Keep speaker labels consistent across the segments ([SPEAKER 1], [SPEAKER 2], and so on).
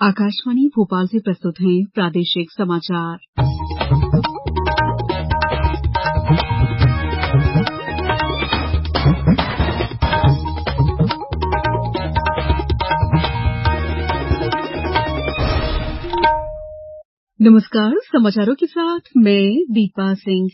[SPEAKER 1] आकाशवाणी भोपाल से प्रस्तुत हैं प्रादेशिक समाचार। नमस्कार, समाचारों के साथ मैं दीपा सिंह।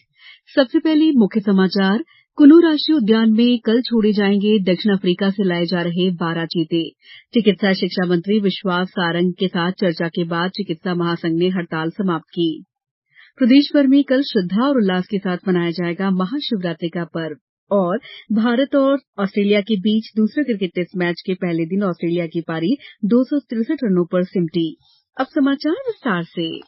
[SPEAKER 1] सबसे पहले मुख्य समाचार। कुनू राष्ट्रीय उद्यान में कल छोड़े जाएंगे दक्षिण अफ्रीका से लाए जा रहे 12 चीते। चिकित्सा शिक्षा मंत्री विश्वास सारंग के साथ चर्चा के बाद चिकित्सा महासंघ ने हड़ताल समाप्त की। प्रदेश भर में कल श्रद्धा और उल्लास के साथ मनाया जाएगा महाशिवरात्रि का पर्व। और भारत और ऑस्ट्रेलिया के बीच दूसरे क्रिकेट टेस्ट मैच के पहले दिन ऑस्ट्रेलिया की पारी 263 रनों पर सिमटी। अब समाचार विस्तार से।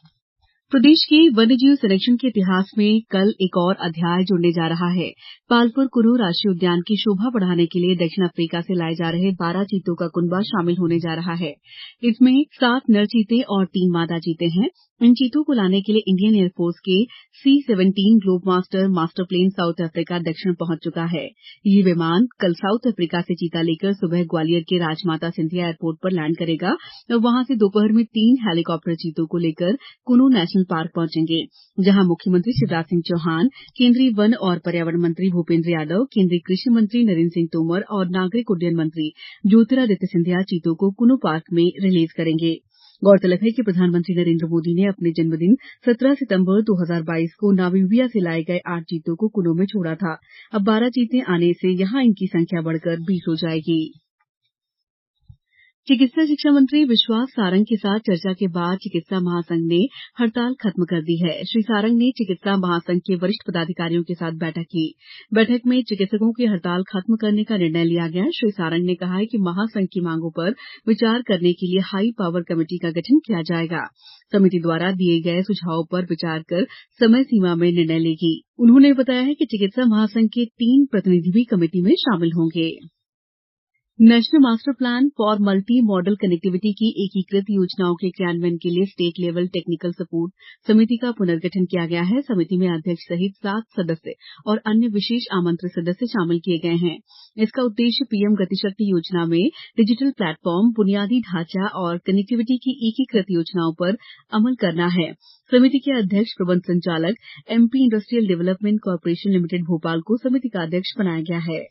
[SPEAKER 1] प्रदेश के वन्यजीव संरक्षण के इतिहास में कल एक और अध्याय जुड़ने जा रहा है। पालपुर कुनू राष्ट्रीय उद्यान की शोभा बढ़ाने के लिए दक्षिण अफ्रीका से लाए जा रहे 12 चीतों का कुनबा शामिल होने जा रहा है। इसमें 7 नर चीते और 3 मादा चीते हैं। इन चीतों को लाने के लिए इंडियन एयरफोर्स के C-17 Globemaster master plane South Africa दक्षिण पहुंच चुका है। ये विमान कल साउथ अफ्रीका से चीता लेकर सुबह ग्वालियर के राजमाता सिंधिया एयरपोर्ट पर लैंड करेगा और वहां से दोपहर में 3 हेलीकॉप्टर चीतों को लेकर कुनू नेशनल पार्क पहुंचेंगे, जहां मुख्यमंत्री शिवराज सिंह चौहान, केंद्रीय वन और पर्यावरण मंत्री भूपेंद्र यादव, केंद्रीय कृषि मंत्री नरेंद्र सिंह तोमर और नागरिक उड्डयन मंत्री ज्योतिरादित्य सिंधिया चीतों को कुनू पार्क में रिलीज करेंगे। गौरतलब है कि प्रधानमंत्री नरेंद्र मोदी ने अपने जन्मदिन 17 सितंबर 2022 को नामीबिया से लाए गए 8 चीतों को कुनू में छोड़ा था। अब 12 चीते आने से यहां इनकी संख्या बढ़कर 20 हो जाएगी। चिकित्सा शिक्षा मंत्री विश्वास सारंग के साथ चर्चा के बाद चिकित्सा महासंघ ने हड़ताल खत्म कर दी है। श्री सारंग ने चिकित्सा महासंघ के वरिष्ठ पदाधिकारियों के साथ बैठक की। बैठक में चिकित्सकों की हड़ताल खत्म करने का निर्णय लिया गया। श्री सारंग ने कहा कि महासंघ की मांगों पर विचार करने के लिए हाई पावर कमेटी का गठन किया जाएगा। समिति द्वारा दिए गए सुझावों पर विचार कर समय सीमा में निर्णय लेगी। उन्होंने बताया कि चिकित्सा महासंघ के 3 प्रतिनिधि भी कमेटी में शामिल होंगे। National master plan for multi modal connectivity की एकीकृत योजनाओं के क्रियान्वयन के लिए स्टेट लेवल टेक्निकल सपोर्ट समिति का पुनर्गठन किया गया है। समिति में अध्यक्ष सहित 7 सदस्य और अन्य विशेष आमंत्रित सदस्य शामिल किए गए हैं। इसका उद्देश्य पीएम गतिशक्ति योजना में डिजिटल प्लेटफॉर्म, बुनियादी ढांचा और कनेक्टिविटी की एकीकृत योजनाओं पर अमल करना है। समिति के अध्यक्ष प्रबंध संचालक MP industrial development corporation limited Bhopal को समिति का अध्यक्ष बनाया गया है।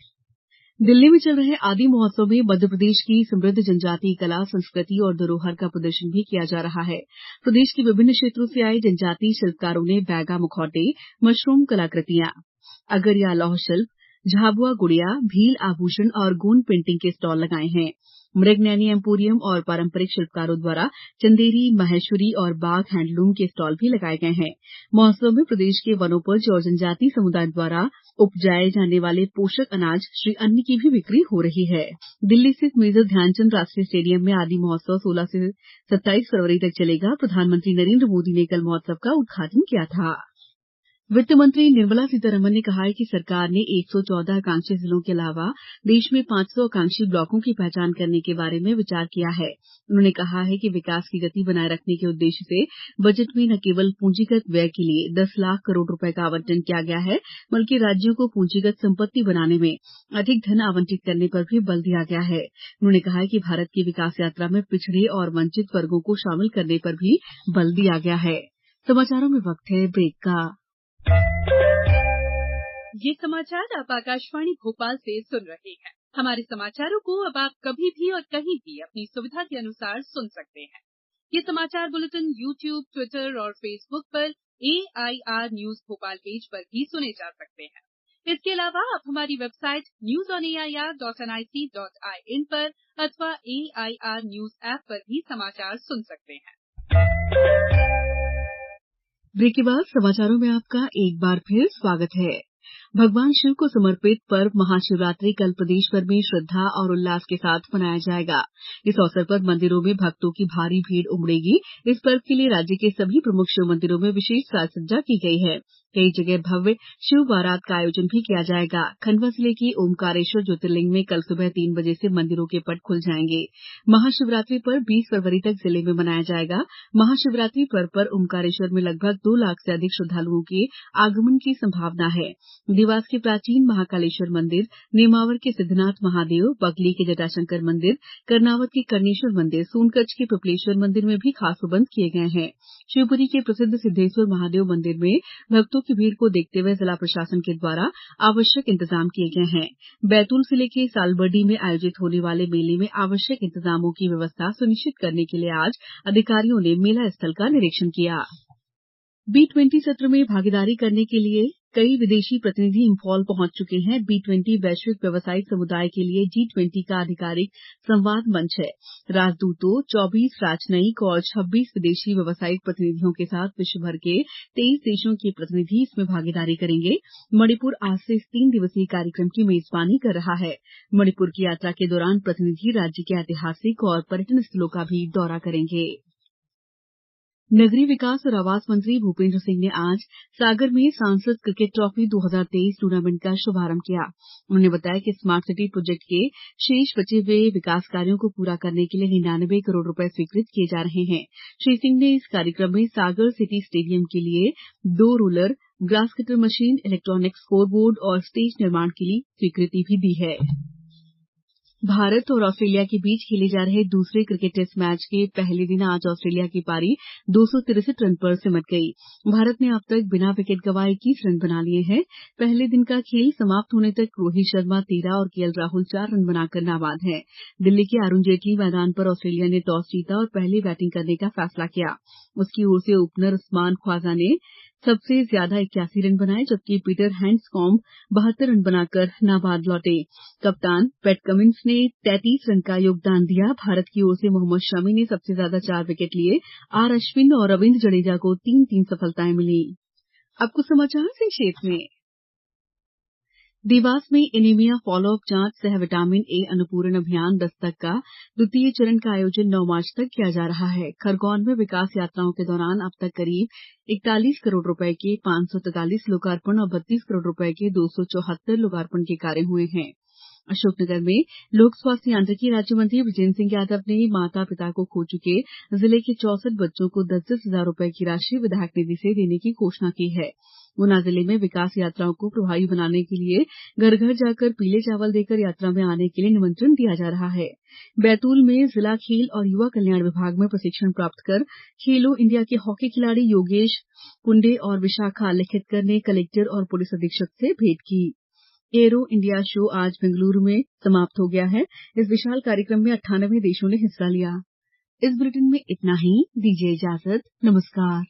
[SPEAKER 1] दिल्ली में चल रहे आदि महोत्सव में मध्यप्रदेश की समृद्ध जनजातीय कला, संस्कृति और धरोहर का प्रदर्शन भी किया जा रहा है। प्रदेश के विभिन्न क्षेत्रों से आए जनजातीय शिल्पकारों ने बैगा मुखौटे, मशरूम कलाकृतियां, अगरिया लौह शिल्प, झाबुआ गुड़िया, भील आभूषण और गोंड पेंटिंग के स्टॉल लगाए हैं। मृगनयनी एम्पोरियम और पारंपरिक शिल्पकारों द्वारा चंदेरी, महेश्वरी और बाघ हैंडलूम के स्टॉल भी लगाए गए हैं। महोत्सव में प्रदेश के वनोपज और जनजातीय समुदाय द्वारा उपजाए जाने वाले पोषक अनाज श्री अन्न की भी बिक्री हो रही है। दिल्ली स्थित मेजर ध्यानचंद राष्ट्रीय स्टेडियम में आदि महोत्सव 16 से 27 फरवरी तक चलेगा। प्रधानमंत्री नरेंद्र मोदी ने कल महोत्सव का उद्घाटन किया था। वित्त मंत्री निर्मला सीतारमण ने कहा है कि सरकार ने 114 आकांक्षी जिलों के अलावा देश में 500 आकांक्षी ब्लॉकों की पहचान करने के बारे में विचार किया है। उन्होंने कहा है कि विकास की गति बनाए रखने के उद्देश्य से बजट में न केवल पूंजीगत व्यय के लिए 10 लाख करोड़ रुपए का आवंटन किया गया है, बल्कि राज्यों को पूंजीगत संपत्ति बनाने में अधिक धन आवंटित करने पर भी बल दिया गया है। उन्होंने कहा कि भारत की विकास यात्रा में पिछड़े और वंचित वर्गों को शामिल करने पर भी बल दिया गया है। समाचारों में वक्त है ब्रेक का।
[SPEAKER 2] ये समाचार आप आकाशवाणी भोपाल से सुन रहे हैं। हमारे समाचारों को अब आप कभी भी और कहीं भी अपनी सुविधा के अनुसार सुन सकते हैं। ये समाचार बुलेटिन YouTube, ट्विटर और फेसबुक पर AIR न्यूज भोपाल पेज पर भी सुने जा सकते हैं। इसके अलावा आप हमारी वेबसाइट newsonair.nic.in पर अथवा AIR न्यूज ऐप पर भी समाचार सुन सकते हैं।
[SPEAKER 1] ब्रेक के बाद समाचारों में आपका एक बार फिर स्वागत है। भगवान शिव को समर्पित पर्व महाशिवरात्रि कल प्रदेश भर में श्रद्धा और उल्लास के साथ मनाया जाएगा। इस अवसर पर मंदिरों में भक्तों की भारी भीड़ उमड़ेगी। इस पर्व के लिए राज्य के सभी प्रमुख शिव मंदिरों में विशेष साज सज्जा की गई है। कई जगह भव्य शिव बारात का आयोजन भी किया जाएगा। खंडवा जिले के ओमकारेश्वर ज्योतिर्लिंग में कल सुबह 3 बजे से मंदिरों के पट खुल जाएंगे। महाशिवरात्रि पर्व 20 फरवरी तक जिले में मनाया जाएगा। महाशिवरात्रि पर्व पर ओमकारेश्वर में लगभग 2 लाख से अधिक श्रद्धालुओं के आगमन की संभावना है। देवास के प्राचीन महाकालेश्वर मंदिर, नेमावर के सिद्धनाथ महादेव, बगली के जटाशंकर मंदिर, करनावत के कर्णेश्वर मंदिर, सोनकच्छ के पिपलेश्वर मंदिर में भी खास प्रबंध किए गए हैं। शिवपुरी के प्रसिद्ध सिद्धेश्वर महादेव मंदिर में भक्तों की भीड़ को देखते हुए जिला प्रशासन के द्वारा आवश्यक इंतजाम किए गए हैं। बैतूल जिले के सालबर्डी में आयोजित होने वाले मेले में आवश्यक इंतजामों की व्यवस्था सुनिश्चित करने के लिए आज अधिकारियों ने मेला स्थल का निरीक्षण किया। B20 सत्र में भागीदारी करने के लिए कई विदेशी प्रतिनिधि इंफॉल पहुंच चुके हैं। B20 वैश्विक व्यावसायिक समुदाय के लिए G20 का आधिकारिक संवाद मंच है। राजदूतों, 24 राजनयिक और 26 विदेशी व्यावसायिक प्रतिनिधियों के साथ विश्व भर के 23 देशों के प्रतिनिधि इसमें भागीदारी करेंगे। मणिपुर आज से इस 3 दिवसीय कार्यक्रम की मेजबानी कर रहा है। मणिपुर की यात्रा के दौरान प्रतिनिधि राज्य के ऐतिहासिक और पर्यटन स्थलों का भी दौरा करेंगे। नगरीय विकास और आवास मंत्री भूपेन्द्र सिंह ने आज सागर में सांसद क्रिकेट ट्रॉफी 2023 टूर्नामेंट का शुभारंभ किया। उन्होंने बताया कि स्मार्ट सिटी प्रोजेक्ट के शेष बचे हुए विकास कार्यों को पूरा करने के लिए 99 करोड़ रुपए स्वीकृत किए जा रहे हैं। श्री सिंह ने इस कार्यक्रम में सागर सिटी स्टेडियम के लिए 2 roller, grass cutter machine, electronic scoreboard और स्टेज निर्माण के लिए स्वीकृति भी दी है। भारत और ऑस्ट्रेलिया के बीच खेले जा रहे दूसरे क्रिकेट टेस्ट मैच के पहले दिन आज ऑस्ट्रेलिया की पारी 263 रन पर सिमट गई। भारत ने अब तक बिना विकेट गंवाए 21 रन बना लिए हैं। पहले दिन का खेल समाप्त होने तक रोहित शर्मा 13 और केएल राहुल 4 रन बनाकर नाबाद हैं। दिल्ली के अरुण जेटली मैदान पर ऑस्ट्रेलिया ने टॉस जीता और पहले बैटिंग करने का फैसला किया। उसकी ओर से ओपनर उस्मान ख्वाजा ने सबसे ज्यादा 81 रन बनाए, जबकि पीटर हैंड्सकॉम्ब 72 रन बनाकर नाबाद लौटे। कप्तान पैट कमिंस ने 33 रन का योगदान दिया। भारत की ओर से मोहम्मद शमी ने सबसे ज्यादा 4 विकेट लिए। आर अश्विन और रविंद्र जडेजा को 3-3 सफलताएं मिली। अब कुछ समाचार संक्षेप में। देवास में एनीमिया फॉलोअप जांच सह विटामिन ए अनुपूरण अभियान दस्तक का द्वितीय चरण का आयोजन 9 मार्च तक किया जा रहा है। खरगोन में विकास यात्राओं के दौरान अब तक करीब 41 करोड़ रुपए के 543 लोकार्पण और 32 करोड़ रुपए के 274 लोकार्पण के कार्य हुए हैं। अशोकनगर में लोक स्वास्थ्य यांत्रिकी राज्य मंत्री बृजेंद्र सिंह यादव ने माता पिता को खो चुके जिले के 64 बच्चों को 10-10 हजार रुपए की राशि विधायक निधि से देने की घोषणा की है। गुना जिले में विकास यात्राओं को प्रभावी बनाने के लिए घर घर जाकर पीले चावल देकर यात्रा में आने के लिए निमंत्रण दिया जा रहा है। बैतूल में जिला खेल और युवा कल्याण विभाग में प्रशिक्षण प्राप्त कर खेलो इंडिया के हॉकी खिलाड़ी योगेश कुंडे और विशाखा लिखितकर ने कलेक्टर और पुलिस अधीक्षक से भेंट की। एरो इंडिया शो आज बेंगलुरु में समाप्त हो गया है। इस विशाल कार्यक्रम में 98 देशों ने हिस्सा लिया। इस बुलेटिन में इतना ही। दीजिए इजाजत। नमस्कार।